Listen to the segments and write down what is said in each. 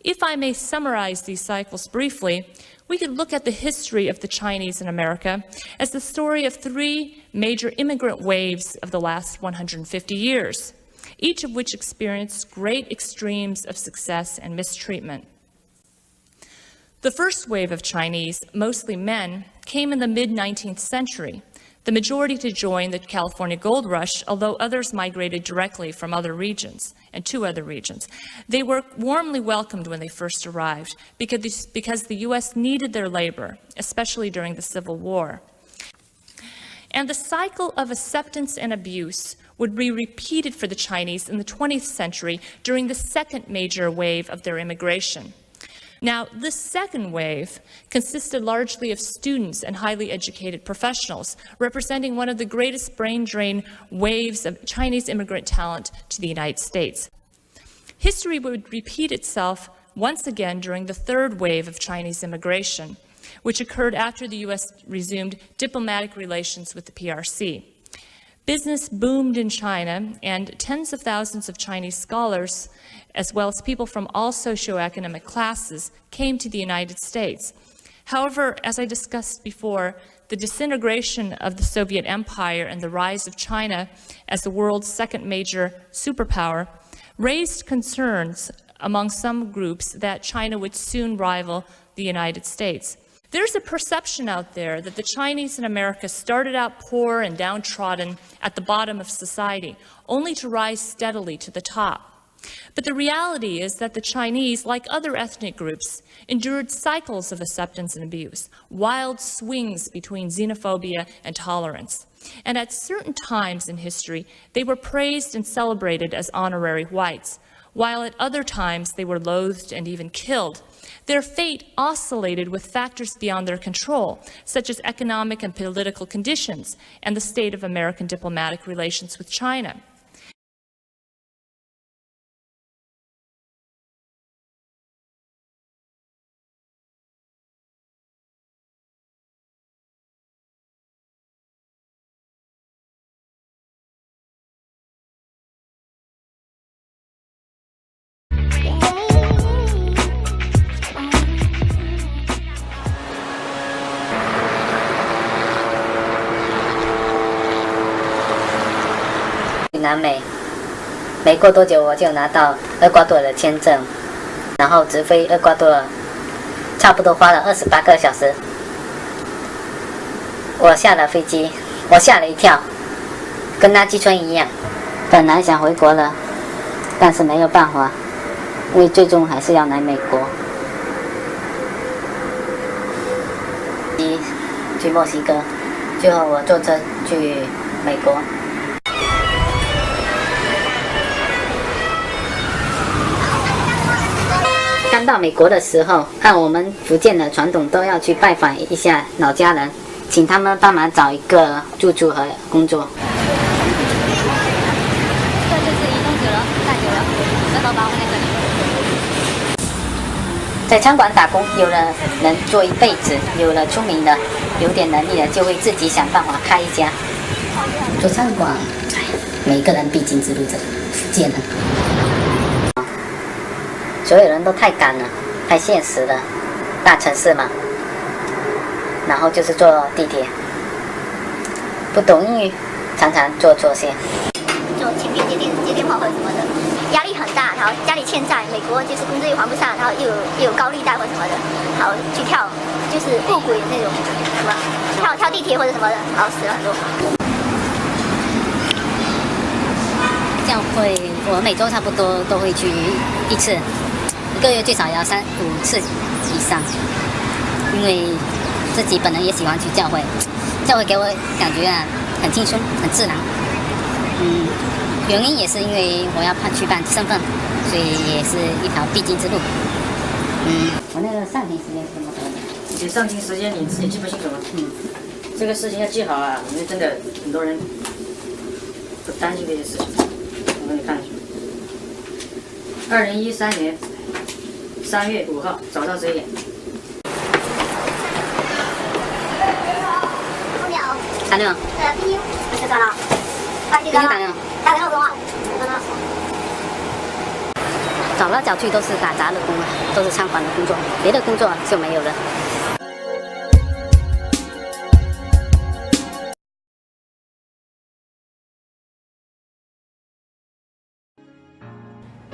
If I may summarize these cycles briefly, we could look at the history of the Chinese in America as the story of three major immigrant waves of the last 150 years, each of which experienced great extremes of success and mistreatment. The first wave of Chinese, mostly men, came in the mid-19th century, the majority to join the California gold rush, although others migrated directly from other regions and to other regions. They were warmly welcomed when they first arrived because the U.S. needed their labor, especially during the Civil War. And the cycle of acceptance and abuse would be repeated for the Chinese in the 20th century during the second major wave of their immigration. Now, this second wave consisted largely of students and highly educated professionals, representing one of the greatest brain drain waves of Chinese immigrant talent to the United States. History would repeat itself once again during the third wave of Chinese immigration, which occurred after the U.S. resumed diplomatic relations with the PRC. Business boomed in China, and tens of thousands of Chinese scholars, as well as people from all socioeconomic classes, came to the United States. However, as I discussed before, the disintegration of the Soviet Empire and the rise of China as the world's second major superpower raised concerns among some groups that China would soon rival the United States. There's a perception out there that the Chinese in America started out poor and downtrodden at the bottom of society, only to rise steadily to the top. But the reality is that the Chinese, like other ethnic groups, endured cycles of acceptance and abuse, wild swings between xenophobia and tolerance. And at certain times in history, they were praised and celebrated as honorary whites, while at other times they were loathed and even killed. Their fate oscillated with factors beyond their control, such as economic and political conditions and the state of American diplomatic relations with China.南美，没过多久我就拿到厄瓜多尔的签证，然后直飞厄瓜多尔，差不多花了28个小时。我下了飞机，我吓了一跳，跟垃圾村一样。本来想回国了，但是没有办法，因为最终还是要来美国。去墨西哥，最后我坐车去美国。刚到美国的时候，按我们福建的传统，都要去拜访一下老家人，请他们帮忙找一个住处和工作。这就是移动久了，太久了，那都包在这里。在餐馆打工，有了人做一辈子，有了出名的，有点能力的，就会自己想办法开一家。做餐馆，每个人必经之路，这福建人。所有人都太赶了，太现实了，大城市嘛。然后就是坐地铁，不懂英语，常常做错些。做请便接电话或者什么的，压力很大，然后家里欠债，美国就是工资又还不上，然后又有高利贷或什么的，然后去跳就是卧轨那种什么跳地铁或者什么的，然后死了很多。教会我每周差不多都会去一次。1个月最少要3、5次以上，因为自己本人也喜欢去教会，教会给我感觉很轻松、很自然。原因也是因为我要去办身份，所以也是一条必经之路。我那个上庭时间是怎么得的？你上庭时间你自己记不清楚吗？这个事情要记好啊，因为真的很多人不担心这些事情。我给你看一下，2013年3月5号早上11点。打电话。知道了。打电话。打电话。找来找去都是打杂的工啊，都是餐馆的工作，别的工作就没有了。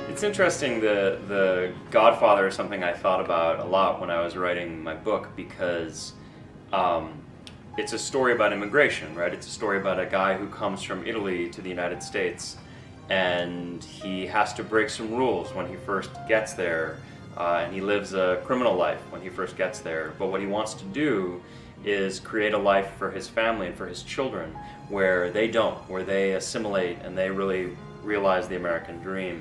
It's interesting, the Godfather is something I thought about a lot when I was writing my book because it's a story about immigration, right? It's a story about a guy who comes from Italy to the United States and he has to break some rules when he first gets there, and he lives a criminal life when he first gets there. But what he wants to do is create a life for his family and for his children where they don't, where they assimilate and they really realize the American dream.